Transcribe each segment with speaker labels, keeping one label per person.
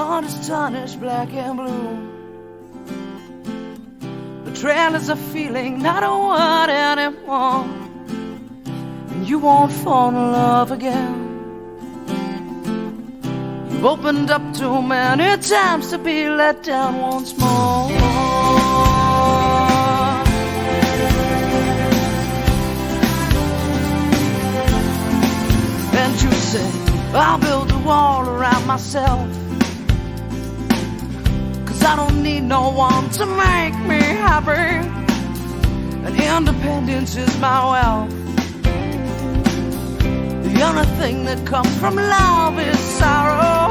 Speaker 1: heart is tarnished black and blue. Betrayal is a feeling, not a word anymore. And you won't fall in love again. You've opened up too many times to be let down once more. And you say, I'll build a wall around myself, 'cause I don't need no one to make me happy, and independence is my wealth. The only thing that comes from love is sorrow.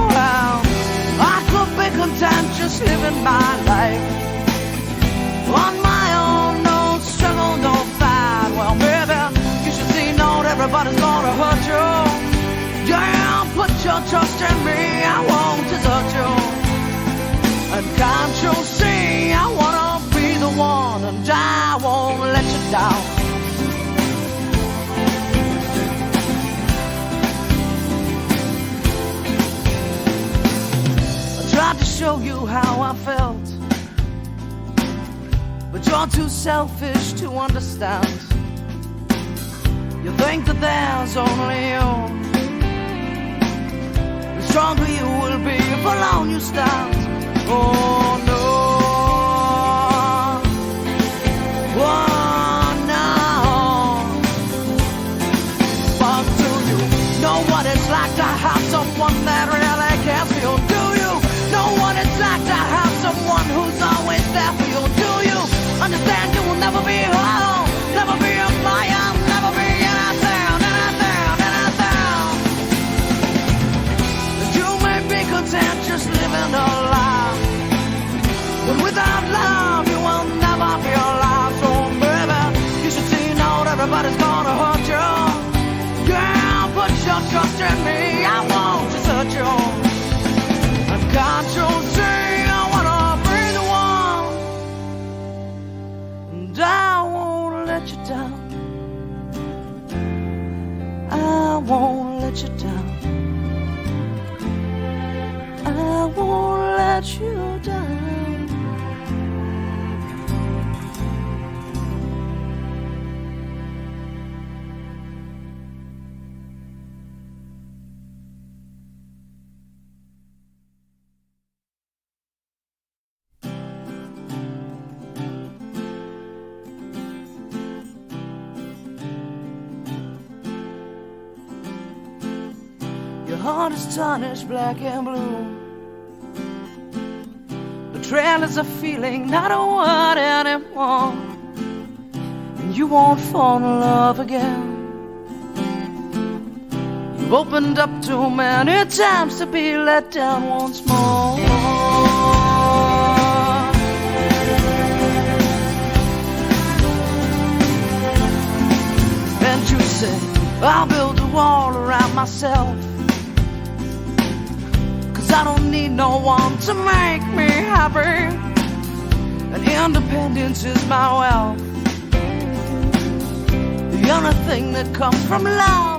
Speaker 1: I could be content just living my life on my own, no struggle, no fight. Well, baby, you should see not everybody's gonna hurt you. Yeah, put your trust in me, I won't desert you. And can't you see, I wanna be the one, and I won't let you down. I tried to show you how I felt, but you're too selfish to understand. You think that there's only you. The stronger you will be if alone you stand. Oh no, oh no. But do you know what it's like to have someone that really cares for you? Do you know what it's like to have someone who's always there for you? Do you understand you will never be alone, never be a flyer, never be anything. You may be content just living a life, but without love, you will never be alive. So, baby, you should see not everybody's gonna hurt you. Girl, put your trust in me, I won't desert you. And can't you see, I wanna be the one, and I won't let you down. I won't let you down. I won't let you down. Your heart is tarnished black and blue. Betrayal is a feeling, not a word anymore. And you won't fall in love again. You've opened up too many times to be let down once more. And you say, I'll build a wall around myself, 'cause I don't need no one to make me happy, and independence is my wealth. The only thing that comes from love